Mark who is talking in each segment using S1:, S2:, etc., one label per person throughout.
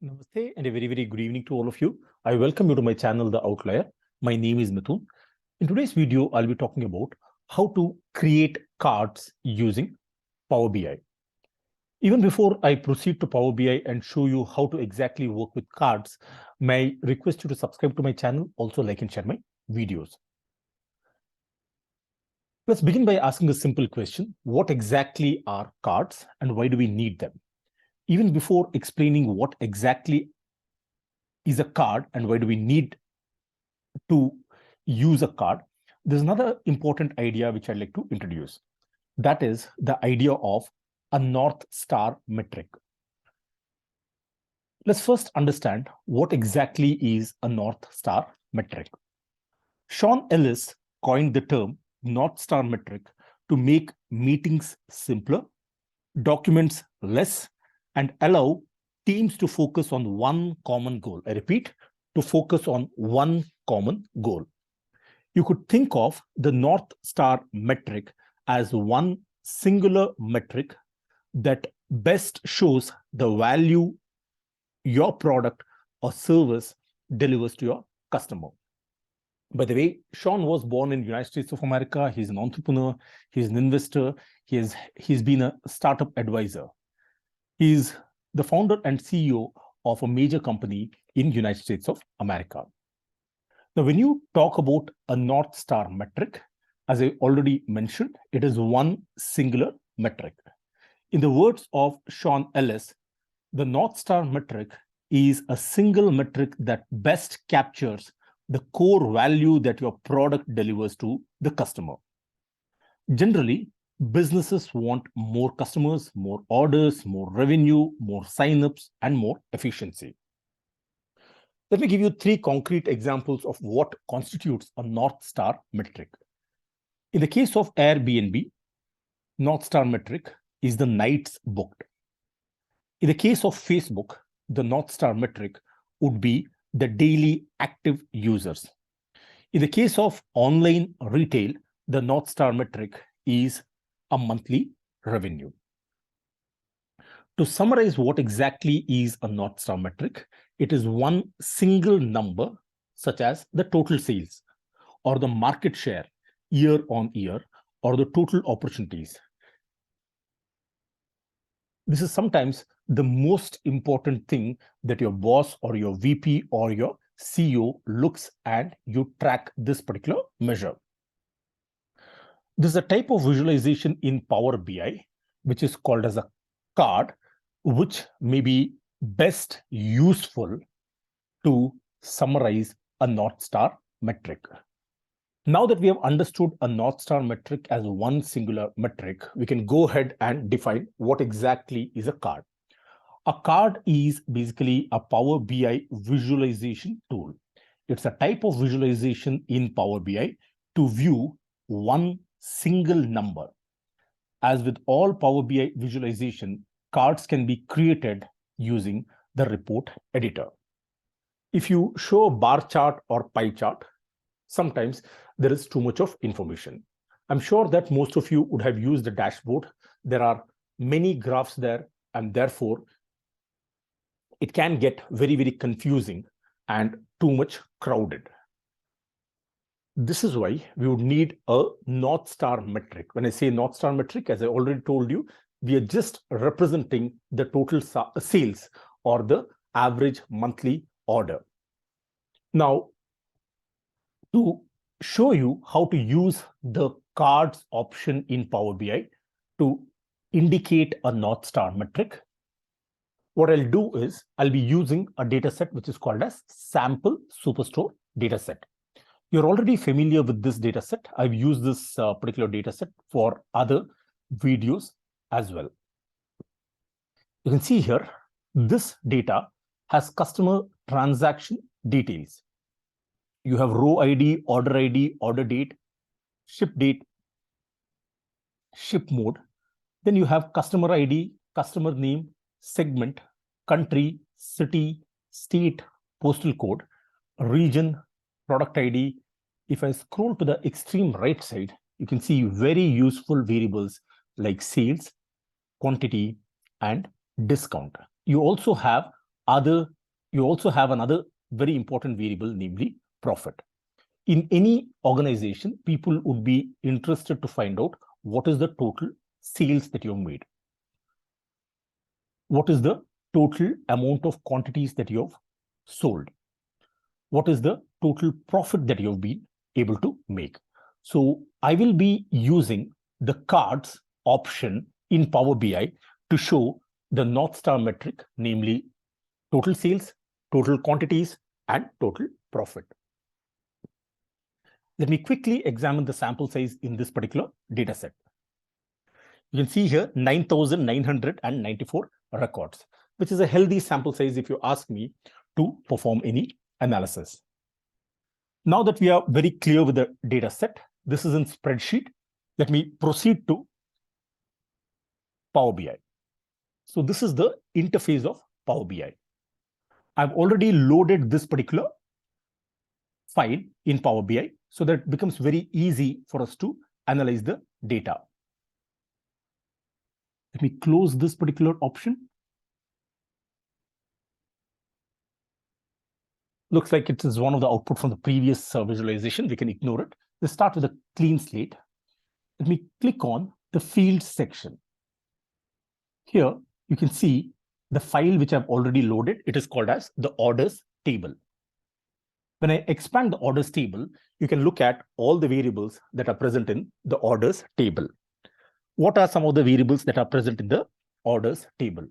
S1: Namaste and a very good evening to all of you. I welcome you to my channel, The Outlier. My name is Mithun. In today's video, I'll be talking about how to create cards using Power BI. Even before I proceed to Power BI and show you how to exactly work with cards, may I request you to subscribe to my channel, also like and share my videos. Let's begin by asking a simple question. What exactly are cards and why do we need them? Even before explaining what exactly is a card and why do we need to use a card, there's another important idea which I'd like to introduce. That is the idea of a North Star metric. Let's first understand what exactly is a North Star metric. Sean Ellis coined the term North Star metric to make meetings simpler, documents less, and allow teams to focus on one common goal. I repeat, to focus on one common goal. You could think of the North Star metric as one singular metric that best shows the value your product or service delivers to your customer. By the way, Sean was born in the United States of America. He's an entrepreneur. He's an investor. He's been a startup advisor. He's the founder and CEO of a major company in the United States of America. Now, when you talk about a North Star metric, as I already mentioned, it is one singular metric. In the words of Sean Ellis, the North Star metric is a single metric that best captures the core value that your product delivers to the customer. Generally, businesses want more customers, more orders, more revenue, more signups, and more efficiency. Let me give you 3 concrete examples of what constitutes a North Star metric. In the case of Airbnb, North Star metric is the nights booked. In the case of Facebook, the North Star metric would be the daily active users. In the case of online retail, the North Star metric is a monthly revenue. To summarize what exactly is a North Star metric, it is one single number, such as the total sales or the market share year on year or the total opportunities. This is sometimes the most important thing that your boss or your VP or your CEO looks and you track this particular measure. This is a type of visualization in Power BI, which is called as a card, which may be best useful to summarize a North Star metric. Now that we have understood a North Star metric as one singular metric, we can go ahead and define what exactly is a card. A card is basically a Power BI visualization tool. It's a type of visualization in Power BI to view one single number. As with all Power BI visualization, cards can be created using the report editor. If you show a bar chart or pie chart, sometimes there is too much of information. I'm sure that most of you would have used the dashboard. There are many graphs there, and therefore it can get very confusing and too much crowded. This is why we would need a North Star metric. When I say North Star metric, as I already told you, we are just representing the total sales or the average monthly order. Now, to show you how to use the cards option in Power BI to indicate a North Star metric, what I'll do is I'll be using a data set which is called as sample superstore data set. You're already familiar with this data set. I've used this particular data set for other videos as well. You can see here, this data has customer transaction details. You have row ID, order date, ship date, ship mode. Then you have customer ID, customer name, segment, country, city, state, postal code, region, product ID. If I scroll to the extreme right side, you can see very useful variables like sales, quantity, and discount. You also have you also have another very important variable, namely profit. In any organization, people would be interested to find out what is the total sales that you've made. What is the total amount of quantities that you've sold? What is the total profit that you've been able to make? So I will be using the cards option in Power BI to show the North Star metric, namely total sales, total quantities, and total profit. Let me quickly examine the sample size in this particular data set. You can see here 9,994 records, which is a healthy sample size if you ask me to perform any analysis. Now that we are very clear with the data set, this is in spreadsheet. Let me proceed to Power BI. So this is the interface of Power BI. I've already loaded this particular file in Power BI so that it becomes very easy for us to analyze the data. Let me close this particular option. Looks like it is one of the output from the previous visualization. We can ignore it. Let's start with a clean slate. Let me click on the fields section. Here you can see the file which I've already loaded. It is called as the orders table. When I expand the orders table, you can look at all the variables that are present in the orders table. What are some of the variables that are present in the orders table?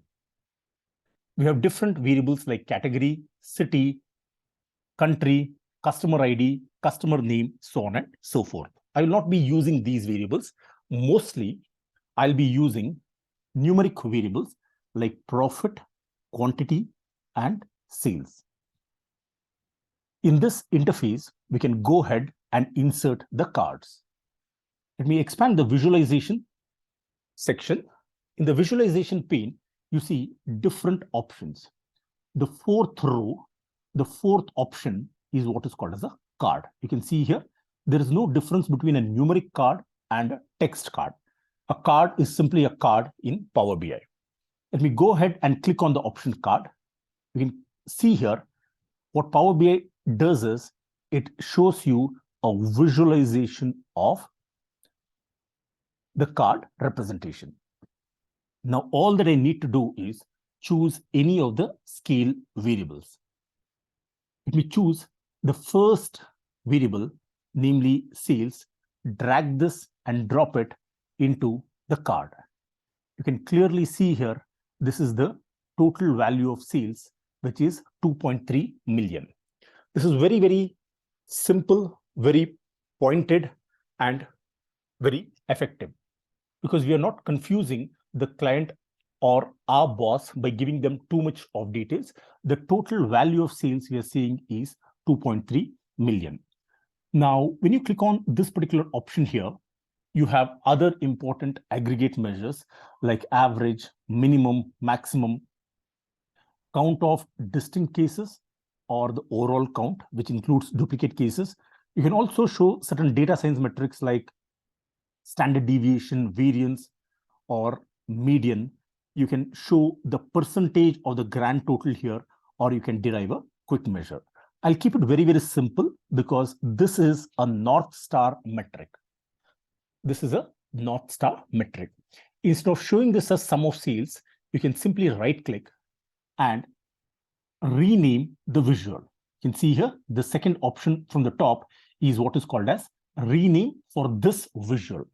S1: We have different variables like category, city, country, customer ID, customer name, so on and so forth. I will not be using these variables. Mostly, I'll be using numeric variables like profit, quantity, and sales. In this interface, we can go ahead and insert the cards. Let me expand the visualization section. In the visualization pane, you see different options. The fourth row, the fourth option is what is called as a card. You can see here, there is no difference between a numeric card and a text card. A card is simply a card in Power BI. Let me go ahead and click on the option card. You can see here what Power BI does is it shows you a visualization of the card representation. Now, all that I need to do is choose any of the scale variables. Let me choose the first variable, namely sales, drag this and drop it into the card. You can clearly see here, this is the total value of sales, which is 2.3 million. This is very, very simple, very pointed, and very effective because we are not confusing the client or our boss by giving them too much of details. The total value of sales we are seeing is 2.3 million. Now, when you click on this particular option here, you have other important aggregate measures like average, minimum, maximum, count of distinct cases, or the overall count, which includes duplicate cases. You can also show certain data science metrics like standard deviation, variance, or median. You can show the percentage of the grand total here, or you can derive a quick measure. I'll keep it very, very simple because this is a North Star metric. This is a North Star metric. Instead of showing this as sum of sales, you can simply right-click and rename the visual. You can see here, the second option from the top is what is called as rename for this visual.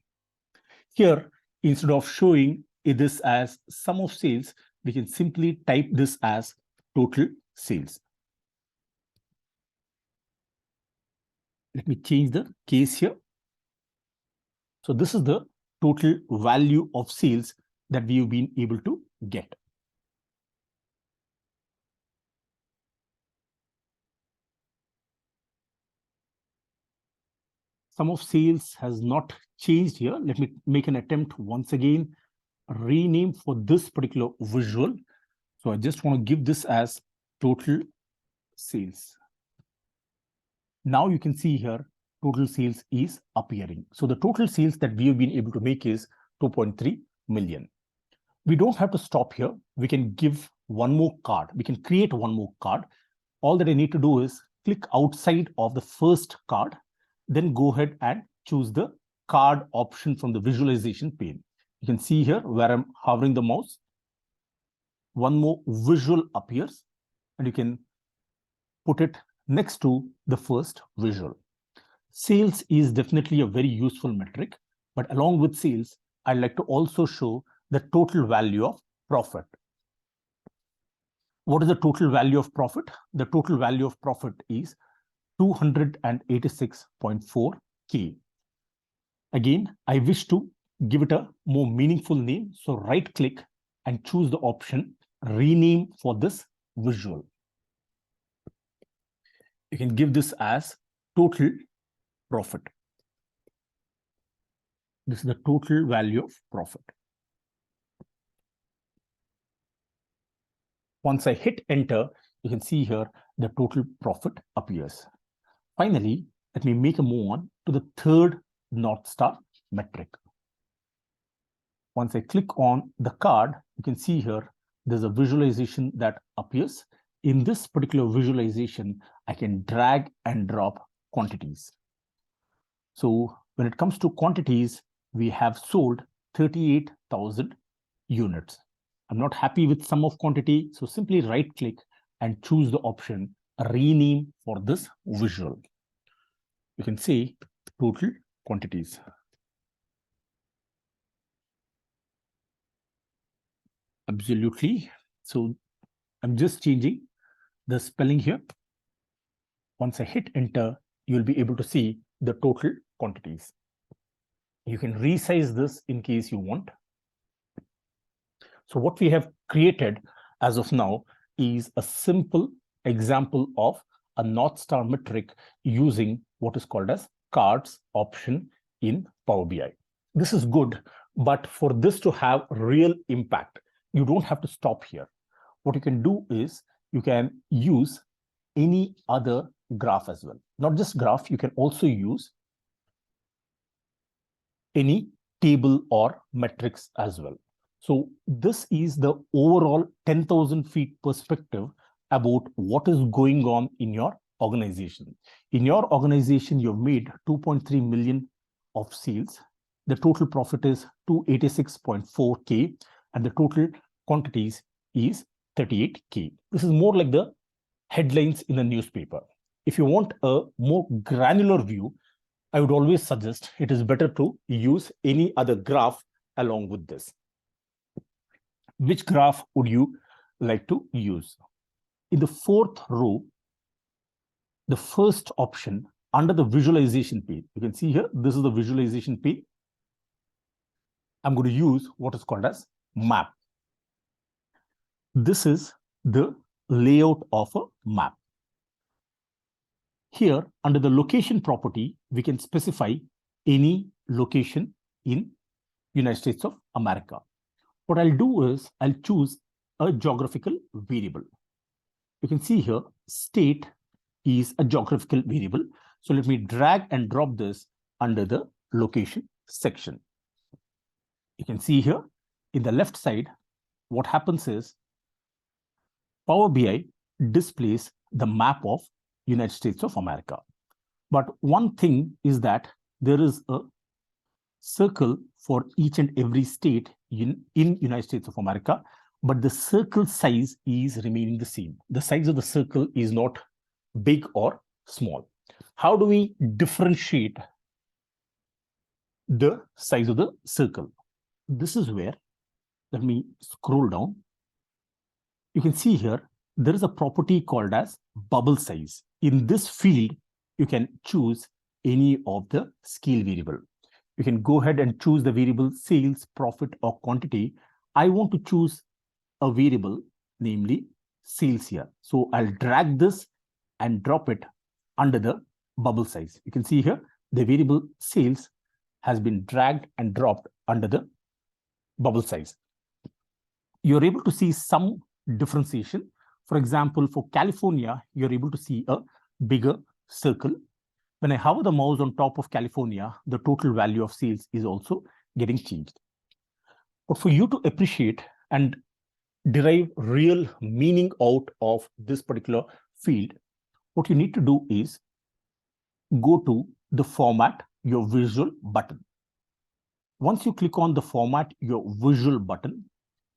S1: Here, instead of showing this as sum of sales, we can simply type this as total sales. Let me change the case here. So this is the total value of sales that we've been able to get. Sum of sales has not changed here. Let me make an attempt once again. Rename for this particular visual. So I just want to give this as total sales. Now you can see here, total sales is appearing. So the total sales that we have been able to make is 2.3 million. We don't have to stop here. We can give one more card. We can create one more card. All that I need to do is click outside of the first card, then go ahead and choose the card option from the visualization pane. You can see here where I'm hovering the mouse, one more visual appears, and you can put it next to the first visual. Sales is definitely a very useful metric, but along with sales, I'd like to also show the total value of profit. What is the total value of profit? The total value of profit is 286.4K. Again, I wish to give it a more meaningful name. So right click and choose the option rename for this visual. You can give this as total profit. This is the total value of profit. Once I hit enter, you can see here the total profit appears. Finally, let me make a move on to the third North Star metric. Once I click on the card, you can see here there's a visualization that appears. In this particular visualization, I can drag and drop quantities. So when it comes to quantities, we have sold 38,000 units. I'm not happy with sum of quantity, so simply right click and choose the option rename for this visual. You can say total quantities. Absolutely. So I'm just changing the spelling here. Once I hit enter, you'll be able to see the total quantities. You can resize this in case you want. So what we have created as of now is a simple example of a North Star metric using what is called as cards option in Power BI. This is good, but for this to have real impact, you don't have to stop here. What you can do is you can use any other graph as well. Not just graph, you can also use any table or metrics as well. So this is the overall 10,000 feet perspective about what is going on in your organization. In your organization, you've made 2.3 million of sales. The total profit is 286.4K and the total quantities is 38K. This is more like the headlines in the newspaper. If you want a more granular view, I would always suggest it is better to use any other graph along with this. Which graph would you like to use? In the fourth row, the first option under the visualization pane, you can see here, this is the visualization pane. I'm going to use what is called as map. This is the layout of a map. Here, under the location property, we can specify any location in United States of America. What I'll do is I'll choose a geographical variable. You can see here, state is a geographical variable. So let me drag and drop this under the location section. You can see here in the left side, what happens is Power BI displays the map of United States of America. But one thing is that there is a circle for each and every state in United States of America, but the circle size is remaining the same. The size of the circle is not big or small. How do we differentiate the size of the circle? This is where, let me scroll down. You can see here, there is a property called as bubble size. In this field, you can choose any of the scale variable. You can go ahead and choose the variable sales, profit, or quantity. I want to choose a variable, namely sales here. So I'll drag this and drop it under the bubble size. You can see here, the variable sales has been dragged and dropped under the bubble size. You're able to see some differentiation. For example, for California, you're able to see a bigger circle. When I hover the mouse on top of California, the total value of sales is also getting changed. But for you to appreciate, and derive real meaning out of this particular field, what you need to do is go to the Format Your Visual button. Once you click on the Format Your Visual button,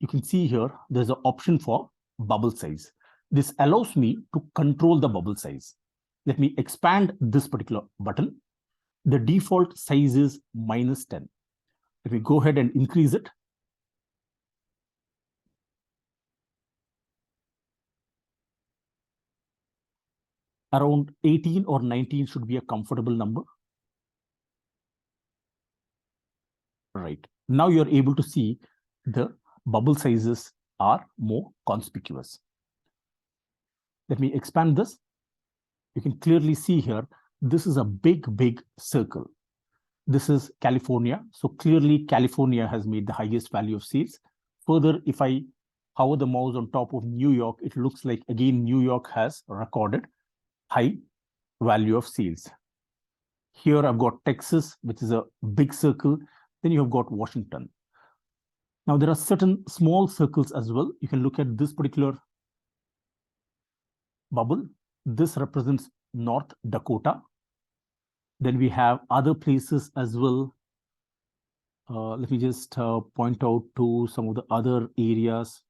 S1: you can see here there's an option for bubble size. This allows me to control the bubble size. Let me expand this particular button. The default size is -10. Let me go ahead and increase it. Around 18 or 19 should be a comfortable number. Right. Now you're able to see the bubble sizes are more conspicuous. Let me expand this. You can clearly see here, this is a big circle. This is California. So clearly California has made the highest value of sales. Further, if I hover the mouse on top of New York, it looks like again New York has recorded high value of sales. Here I've got Texas, which is a big circle. Then you have got Washington. Now there are certain small circles as well. You can look at this particular bubble. This represents North Dakota. Then we have other places as well. Let me just point out to some of the other areas.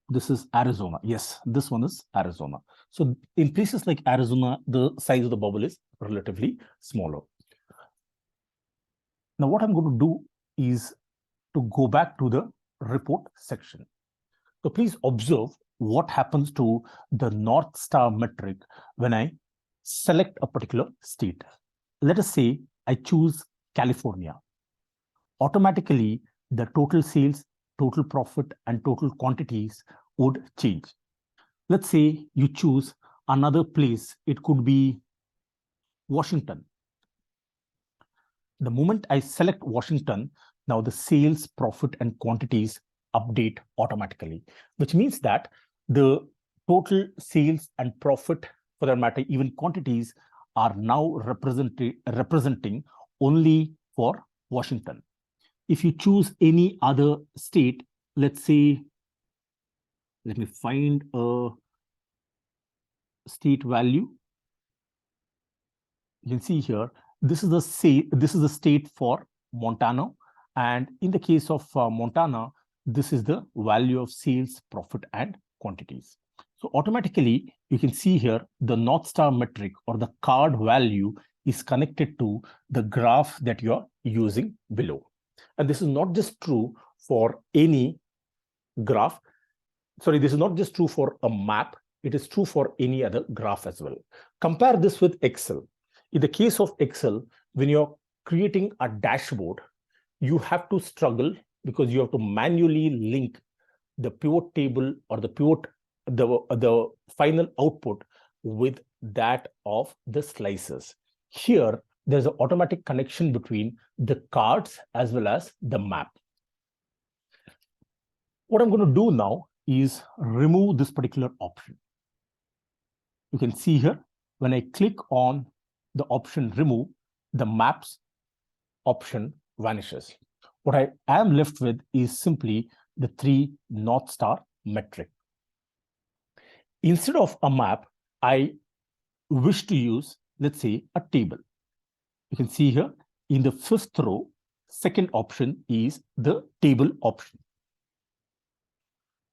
S1: This is Arizona. Yes, this one is Arizona. So in places like Arizona, the size of the bubble is relatively smaller. Now what I'm going to do is to go back to the report section. So please observe what happens to the North Star metric when I select a particular state. Let us say I choose California. Automatically, the total sales, total profit, and total quantities would change. Let's say you choose another place. It could be Washington. The moment I select Washington, now the sales, profit, and quantities update automatically, which means that the total sales and profit, for that matter, even quantities, are now representing only for Washington. If you choose any other state, let's say, let me find a state value. You can see here, this is the state for Montana, and in the case of Montana, this is the value of sales, profit, and quantities. So automatically, you can see here the North Star metric or the card value is connected to the graph that you're using below. And this is not just true for any graph. Sorry, this is not just true for a map. It is true for any other graph as well. Compare this with Excel. In the case of Excel, when you're creating a dashboard, you have to struggle because you have to manually link the pivot table or the final output with that of the slices. Here, there's an automatic connection between the cards as well as the map. What I'm going to do now is remove this particular option. You can see here, when I click on the option remove, the maps option vanishes. What I am left with is simply the 3 North Star metric. Instead of a map, I wish to use, let's say, a table. You can see here in the 5th row, second option is the table option.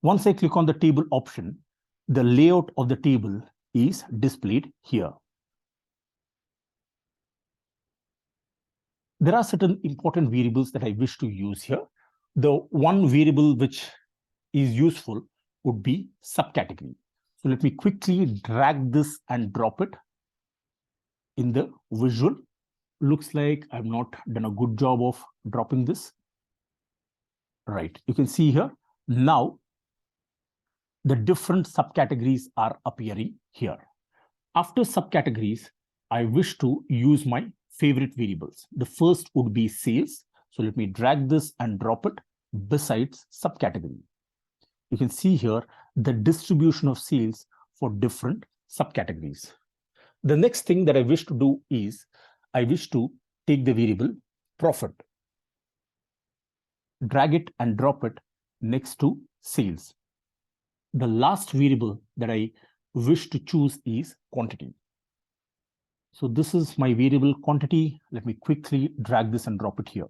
S1: Once I click on the table option, the layout of the table is displayed here. There are certain important variables that I wish to use here. The one variable which is useful would be subcategory. So let me quickly drag this and drop it in the visual. Looks like I've not done a good job of dropping this. Right, you can see here. Now, the different subcategories are appearing here. After subcategories, I wish to use my favorite variables. The first would be sales. So let me drag this and drop it besides subcategory. You can see here the distribution of sales for different subcategories. The next thing that I wish to do is I wish to take the variable profit, drag it and drop it next to sales. The last variable that I wish to choose is quantity. So this is my variable quantity. Let me quickly drag this and drop it here.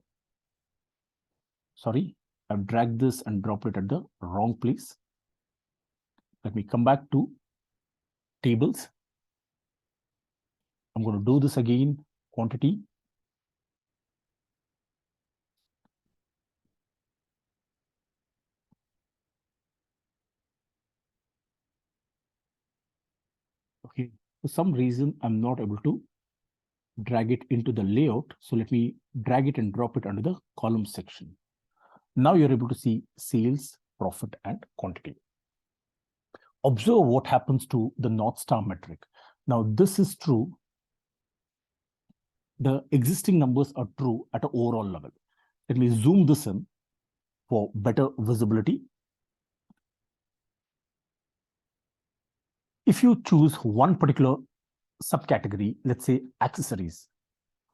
S1: Sorry, I've dragged this and dropped it at the wrong place. Let me come back to tables. I'm going to do this again, quantity. Okay, for some reason, I'm not able to drag it into the layout. So let me drag it and drop it under the column section. Now you're able to see sales, profit, and quantity. Observe what happens to the North Star metric. Now, this is true. The existing numbers are true at an overall level. Let me zoom this in for better visibility. If you choose one particular subcategory, let's say accessories,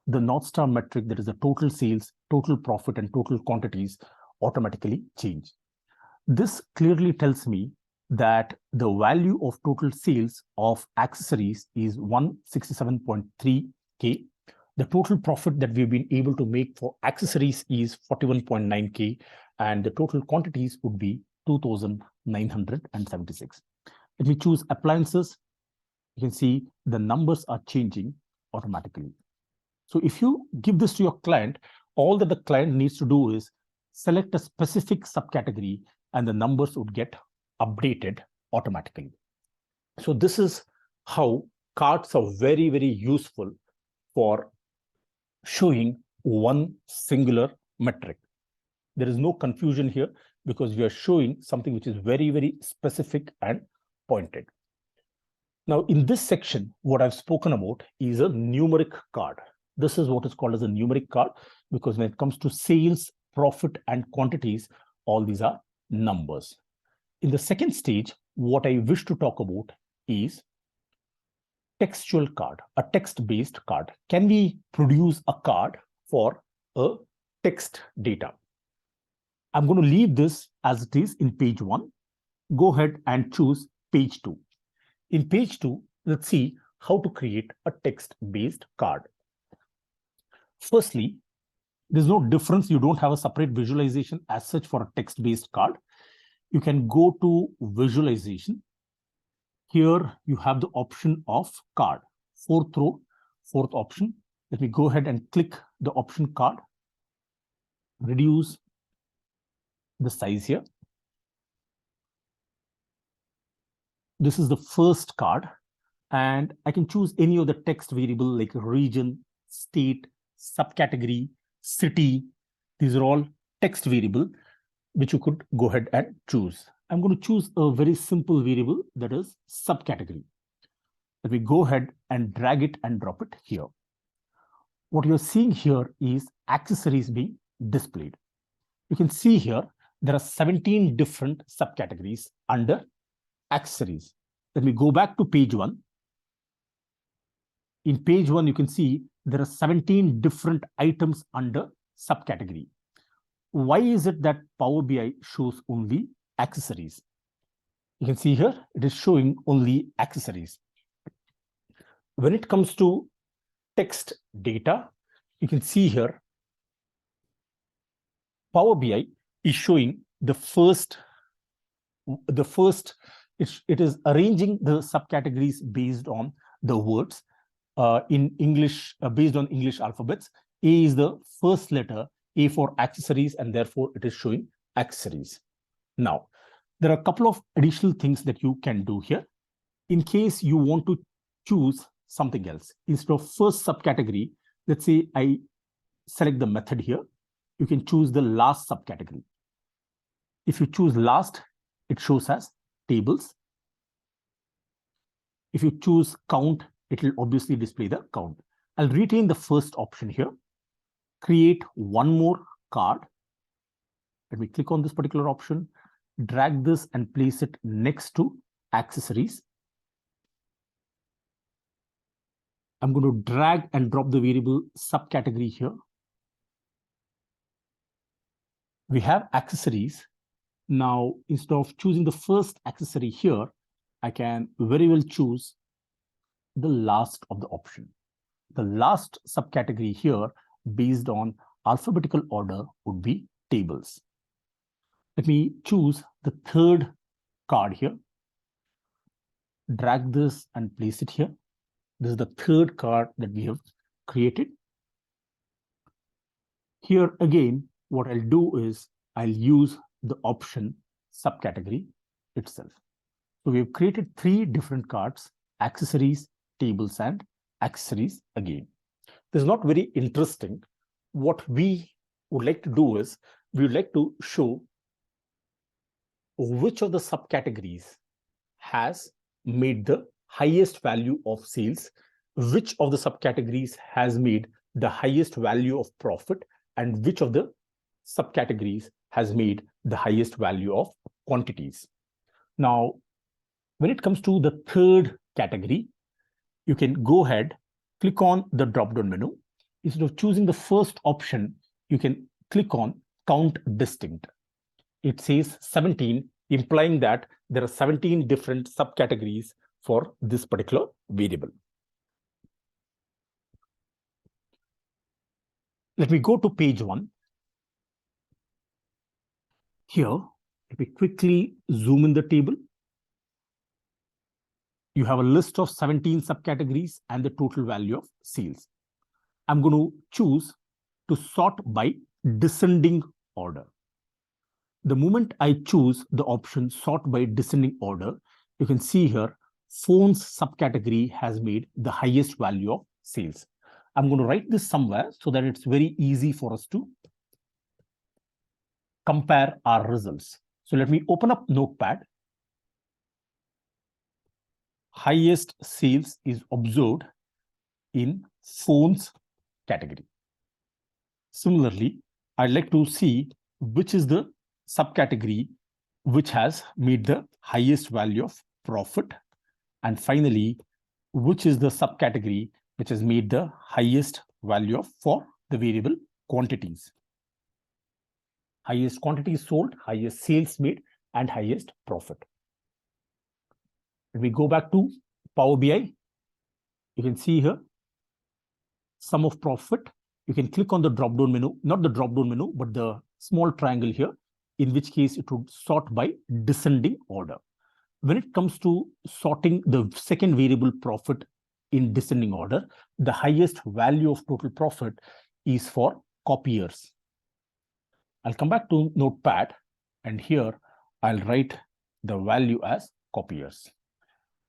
S1: the North Star metric, that is the total sales, total profit, and total quantities automatically change. This clearly tells me that the value of total sales of accessories is 167.3K. The total profit that we've been able to make for accessories is 41.9K, and the total quantities would be 2,976. If we choose appliances, you can see the numbers are changing automatically. So if you give this to your client, all that the client needs to do is select a specific subcategory and the numbers would get updated automatically. So this is how cards are very, very useful for showing one singular metric. There is no confusion here because we are showing something which is very, very specific and pointed. Now, in this section, what I've spoken about is a numeric card. This is what is called as a numeric card because when it comes to sales, profit, and quantities, all these are numbers. In the second stage, what I wish to talk about is textual card, a text-based card. Can we produce a card for a text data? I'm going to leave this as it is in page 1. Go ahead and choose page 2. In page 2, let's see how to create a text-based card. Firstly, there's no difference. You don't have a separate visualization as such for a text-based card. You can go to visualization. Here you have the option of card, fourth row, fourth option. Let me go ahead and click the option card, reduce the size here. This is the first card, and I can choose any of the text variable like region, state, subcategory, city. These are all text variable which you could go ahead and choose. I'm going to choose a very simple variable that is subcategory. Let me go ahead and drag it and drop it here. What you're seeing here is accessories being displayed. You can see here there are 17 different subcategories under accessories. Let me go back to page 1. In page 1, you can see there are 17 different items under subcategory. Why is it that Power BI shows only accessories? You can see here, it is showing only accessories. When it comes to text data, you can see here, Power BI is showing it is arranging the subcategories based on the words in English, based on English alphabets. A is the first letter, A for accessories, and therefore it is showing accessories. Now, there are a couple of additional things that you can do here. In case you want to choose something else, instead of first subcategory, let's say I select the method here, you can choose the last subcategory. If you choose last, it shows as tables. If you choose count, it will obviously display the count. I'll retain the first option here. Create one more card. Let me click on this particular option, drag this and place it next to accessories. I'm going to drag and drop the variable subcategory here. We have accessories. Now, instead of choosing the first accessory here, I can very well choose the last of the option. The last subcategory here, based on alphabetical order, would be tables. Let me choose the third card here. Drag this and place it here. This is the third card that we have created. Here again, what I'll do is I'll use the option subcategory itself. So we've created 3 different cards: accessories, tables, and accessories again. This is not very interesting. What we would like to do is we would like to show which of the subcategories has made the highest value of sales, which of the subcategories has made the highest value of profit, and which of the subcategories has made the highest value of quantities. Now, when it comes to the third category, you can go ahead, click on the drop-down menu. Instead of choosing the first option, you can click on count distinct. It says 17, implying that there are 17 different subcategories for this particular variable. Let me go to page 1. Here, let me quickly zoom in the table. You have a list of 17 subcategories and the total value of sales. I'm going to choose to sort by descending order. The moment I choose the option sort by descending order, you can see here, phones subcategory has made the highest value of sales. I'm going to write this somewhere so that it's very easy for us to compare our results. So let me open up Notepad. Highest sales is observed in phones category. Similarly, I'd like to see which is the subcategory which has made the highest value of profit, and finally, which is the subcategory which has made the highest value of for the variable quantities. Highest quantities sold, highest sales made, and highest profit. When we go back to Power BI, you can see here sum of profit. You can click on the drop-down menu, not the drop-down menu, but the small triangle here, in which case it would sort by descending order. When it comes to sorting the second variable profit in descending order, the highest value of total profit is for copiers. I'll come back to Notepad, and here I'll write the value as copiers.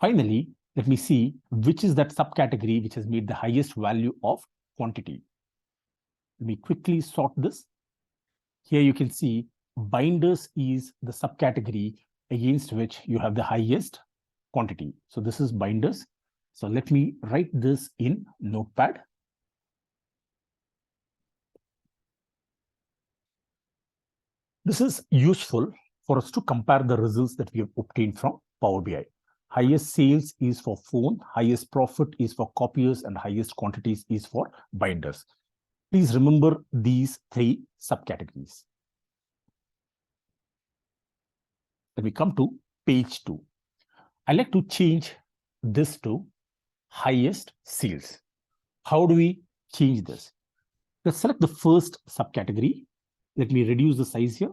S1: Finally, let me see which is that subcategory which has made the highest value of quantity. Let me quickly sort this. Here you can see binders is the subcategory against which you have the highest quantity. So this is binders. So let me write this in Notepad. This is useful for us to compare the results that we have obtained from Power BI. Highest sales is for phone, highest profit is for copiers, and highest quantities is for binders. Please remember these 3 subcategories. Let me come to page 2. I like to change this to highest sales. How do we change this? Let's select the first subcategory. Let me reduce the size here.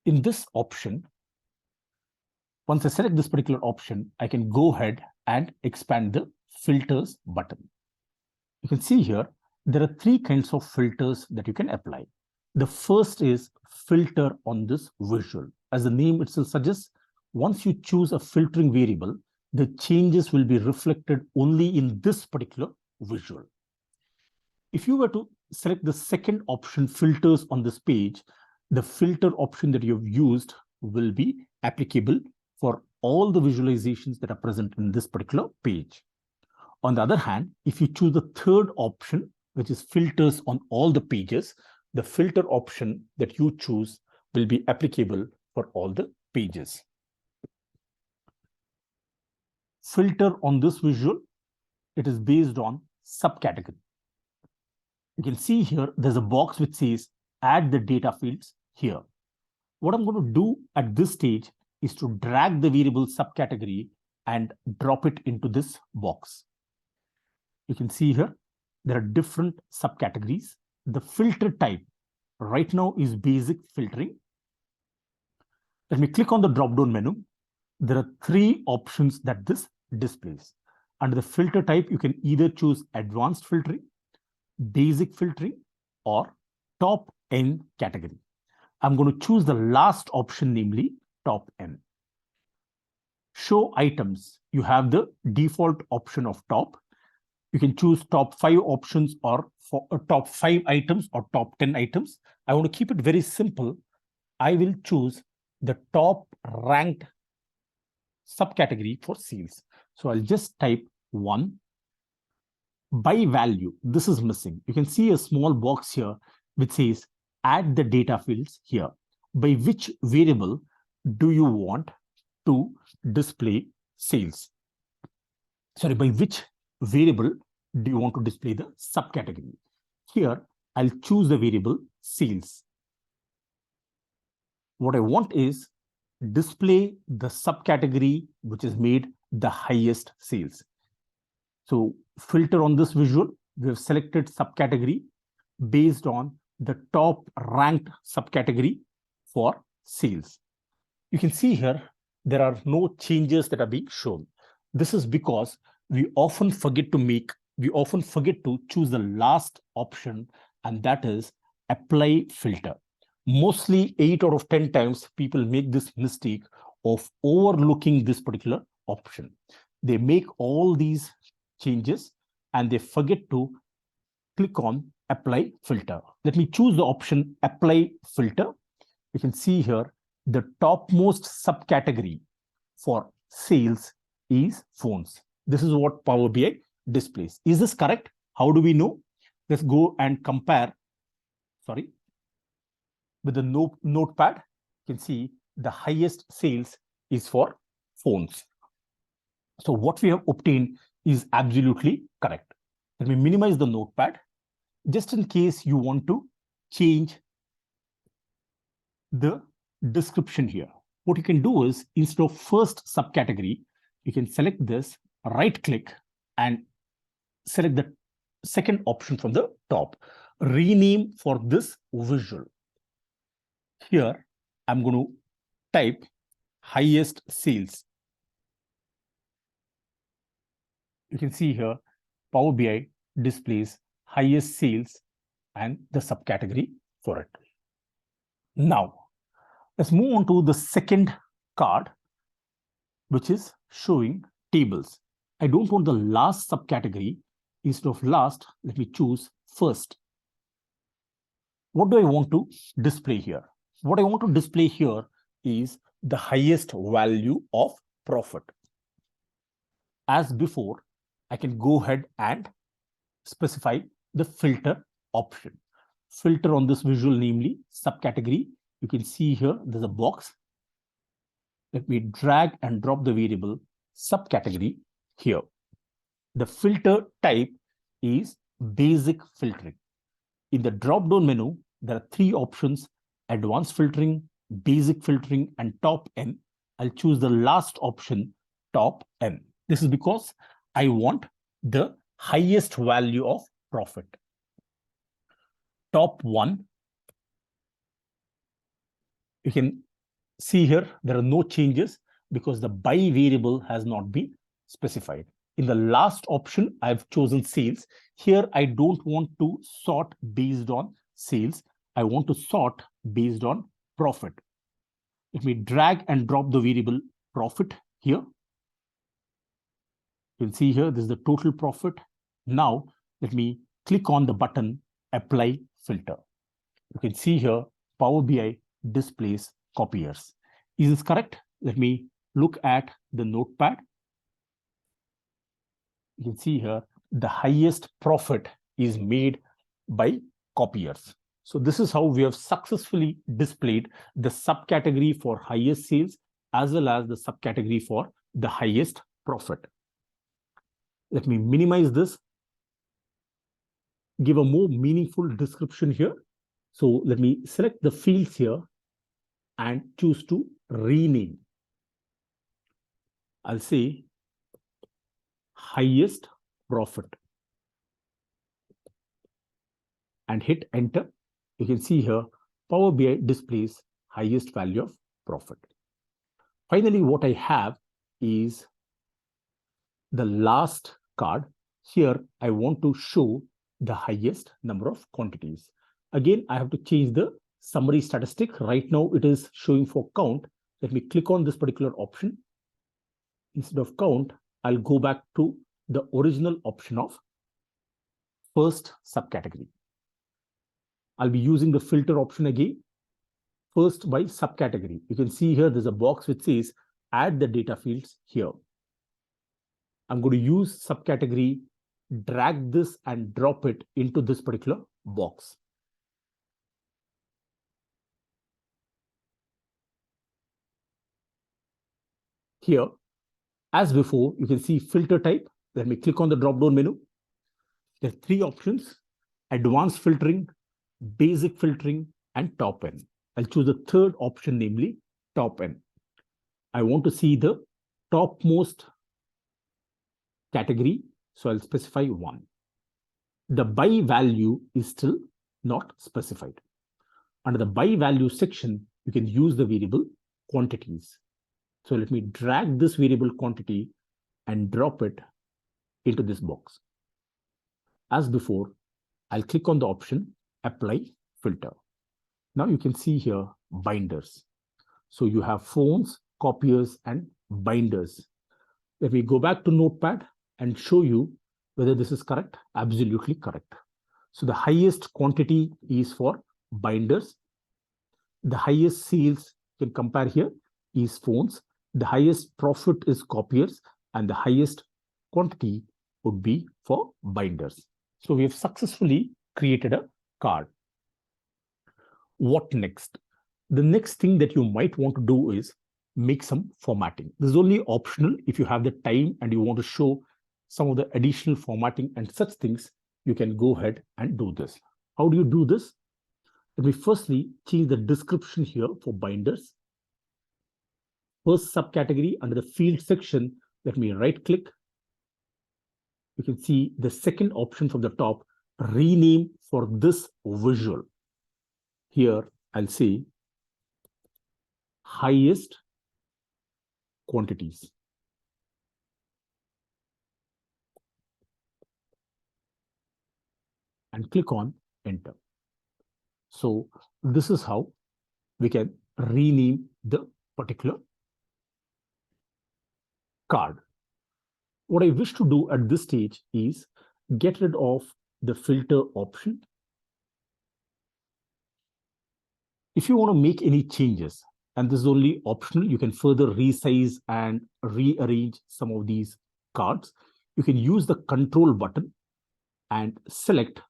S1: In this option, once I select this particular option, I can go ahead and expand the filters button. You can see here, there are 3 kinds of filters that you can apply. The first is filter on this visual. As the name itself suggests, once you choose a filtering variable, the changes will be reflected only in this particular visual. If you were to select the second option, filters on this page, the filter option that you've used will be applicable for all the visualizations that are present in this particular page. On the other hand, if you choose the third option, which is filters on all the pages, the filter option that you choose will be applicable for all the pages. Filter on this visual, it is based on subcategory. You can see here, there's a box which says add the data fields here. What I'm going to do at this stage is to drag the variable subcategory and drop it into this box. You can see here, there are different subcategories. The filter type right now is basic filtering. Let me click on the drop-down menu. There are 3 options that this displays. Under the filter type, you can either choose advanced filtering, basic filtering, or top N category. I'm going to choose the last option, namely top N. Show items. You have the default option of top. You can choose top 5 options or for top 5 items or top 10 items. I want to keep it very simple. I will choose the top ranked subcategory for sales. So I'll just type 1. By value, this is missing. You can see a small box here which says add the data fields here. By which variable do you want to display sales? Sorry, by which variable do you want to display the subcategory? Here, I'll choose the variable sales. What I want is display the subcategory which is made the highest sales. So filter on this visual, we have selected subcategory based on the top ranked subcategory for sales. You can see here, there are no changes that are being shown. This is because we often forget to choose the last option, and that is apply filter. Mostly 8 out of 10 times people make this mistake of overlooking this particular option. They make all these changes and they forget to click on apply filter. Let me choose the option apply filter. You can see here the topmost subcategory for sales is phones. This is what Power BI displays. Is this correct? How do we know? Let's go and compare, with the notepad. You can see the highest sales is for phones. So what we have obtained is absolutely correct. Let me minimize the notepad. Just in case you want to change the description here, what you can do is instead of first subcategory, you can select this, right click and select the second option from the top. Rename for this visual. Here, I'm going to type highest sales. You can see here, Power BI displays highest sales and the subcategory for it. Now, let's move on to the second card, which is showing tables. I don't want the last subcategory. Instead of last, let me choose first. What do I want to display here? What I want to display here is the highest value of profit. As before, I can go ahead and specify the filter option. Filter on this visual, namely subcategory. You can see here, there's a box. Let me drag and drop the variable subcategory here. The filter type is basic filtering. In the drop-down menu, there are 3 options: advanced filtering, basic filtering, and top N. I'll choose the last option, top N. This is because I want the highest value of profit. Top 1. You can see here, there are no changes because the by variable has not been specified. In the last option, I've chosen sales. Here, I don't want to sort based on sales. I want to sort based on profit. Let me drag and drop the variable profit here. You can see here, this is the total profit. Now, let me click on the button, apply filter. You can see here, Power BI displays copiers. Is this correct? Let me look at the notepad. You can see here, the highest profit is made by copiers. So this is how we have successfully displayed the subcategory for highest sales as well as the subcategory for the highest profit. Let me minimize this. give a more meaningful description here. So let me select the fields here and choose to rename. I'll say highest profit and hit enter. You can see here Power BI displays highest value of profit. Finally, what I have is the last card. Here, I want to show the highest number of quantities. Again, I have to change the summary statistic. Right now, it is showing for count. Let me click on this particular option. Instead of count, I'll go back to the original option of first subcategory. I'll be using the filter option again. First by subcategory. You can see here there's a box which says add the data fields here. I'm going to use subcategory, drag this and drop it into this particular box. Here, as before, you can see filter type. Let me click on the drop-down menu. There are three options: advanced filtering, basic filtering, and top N. I'll choose the third option, namely top N. I want to see the topmost category, so I'll specify 1. The by value is still not specified. Under the by value section, you can use the variable quantities. So let me drag this variable quantity and drop it into this box. As before, I'll click on the option apply filter. Now you can see here binders. So you have phones, copiers, and binders. Let me go back to Notepad and show you whether this is correct. Absolutely correct. So the highest quantity is for binders. The highest sales you can compare here is phones. The highest profit is copiers, and the highest quantity would be for binders. So we have successfully created a card. What next? The next thing that you might want to do is make some formatting. This is only optional. If you have the time and you want to show some of the additional formatting and such things, you can go ahead and do this. How do you do this? Let me firstly change the description here for binders. First subcategory under the field section, let me right click. You can see the second option from the top, rename for this visual. Here I'll say highest quantities. And click on enter. So this is how we can rename the particular card. What I wish to do at this stage is get rid of the filter option. If you want to make any changes, and this is only optional, you can further resize and rearrange some of these cards. You can use the control button and select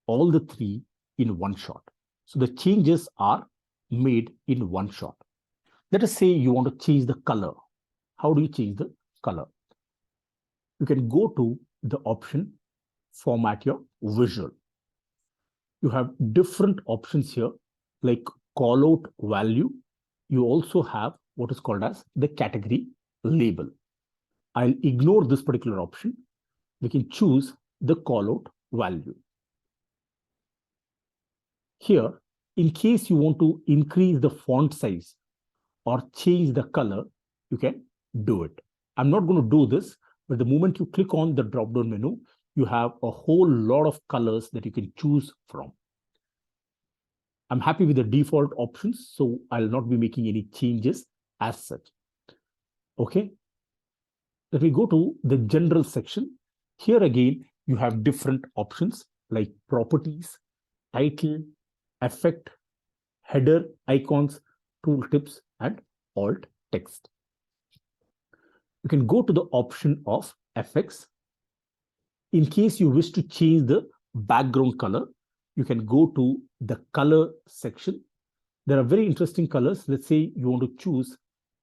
S1: all the three in one shot. So the changes are made in one shot. Let us say you want to change the color. How do you change the color? You can go to the option, format your visual. You have different options here, like call out value. You also have what is called as the category label. I'll ignore this particular option. We can choose the call out value. Here, in case you want to increase the font size or change the color, you can do it. I'm not going to do this, but the moment you click on the drop-down menu, you have a whole lot of colors that you can choose from. I'm happy with the default options, so I'll not be making any changes as such. Okay. Let me go to the general section. Here again, you have different options like properties, title, effect, header, icons, tooltips, and alt text. You can go to the option of effects. In case you wish to change the background color, you can go to the color section. There are very interesting colors. Let's say you want to choose,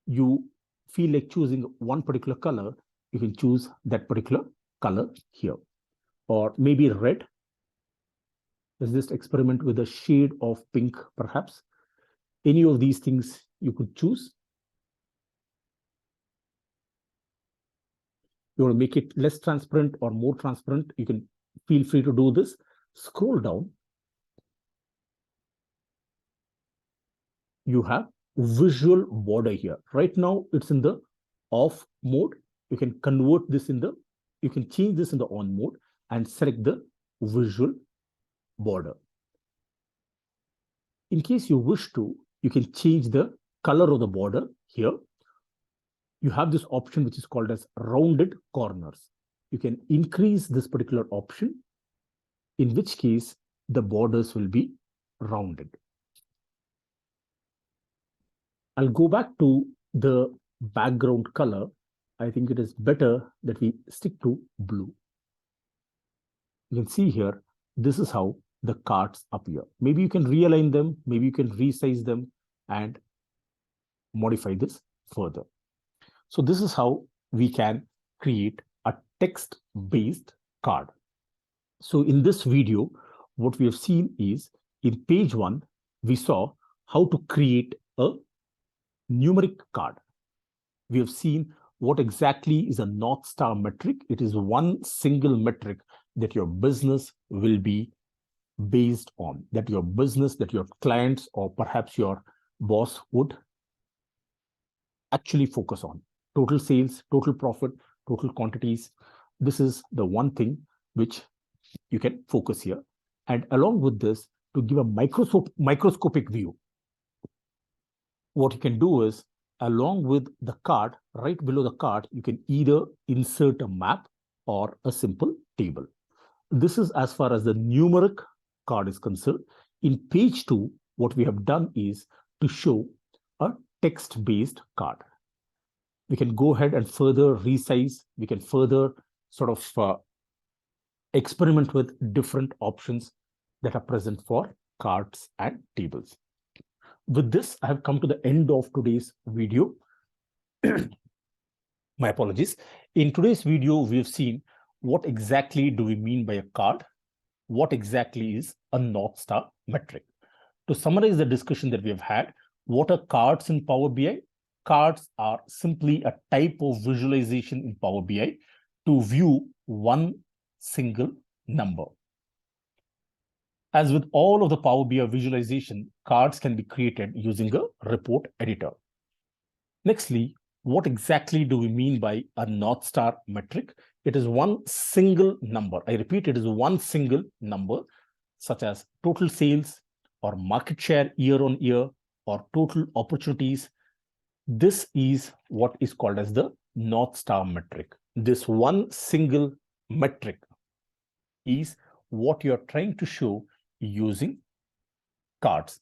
S1: you feel like choosing one particular color, you can choose that particular color here. Or maybe red. Let's just experiment with a shade of pink, perhaps. Any of these things you could choose. You want to make it less transparent or more transparent, you can feel free to do this. Scroll down. You have visual border here. Right now, it's in the off mode. You can convert this you can change this in the on mode and select the visual border. In case you wish to, you can change the color of the border here. You have this option which is called as rounded corners. You can increase this particular option, in which case the borders will be rounded. I'll go back to the background color. I think it is better that we stick to blue. You can see here, this is how the cards appear. Maybe you can realign them, maybe you can resize them and modify this further. So this is how we can create a text-based card. So in this video, what we have seen is in page 1, we saw how to create a numeric card. We have seen what exactly is a North Star metric. It is one single metric that your business will be based on, that your business, that your clients, or perhaps your boss would actually focus on. Total sales, total profit, total quantities. This is the one thing which you can focus here. And along with this, to give a microscopic view, what you can do is, along with the card, right below the card, you can either insert a map or a simple table. This is as far as the numeric card is concerned. In page 2, what we have done is to show a text-based card. We can go ahead and further resize. We can further sort of experiment with different options that are present for cards and tables. With this, I have come to the end of today's video. My apologies. In today's video, we have seen what exactly do we mean by a card, what exactly is a North Star metric. To summarize the discussion that we have had, what are cards in Power BI? Cards are simply a type of visualization in Power BI to view one single number. As with all of the Power BI visualization, cards can be created using a report editor. Nextly, what exactly do we mean by a North Star metric? It is one single number. I repeat, it is one single number, such as total sales or market share year on year or total opportunities. This is what is called as the North Star metric. This one single metric is what you're trying to show using cards.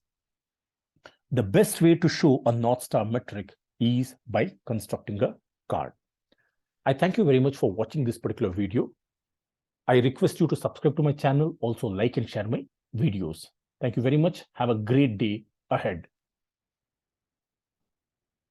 S1: The best way to show a North Star metric is by constructing a card. I thank you very much for watching this particular video. I request you to subscribe to my channel, also like and share my videos. Thank you very much. Have a great day ahead.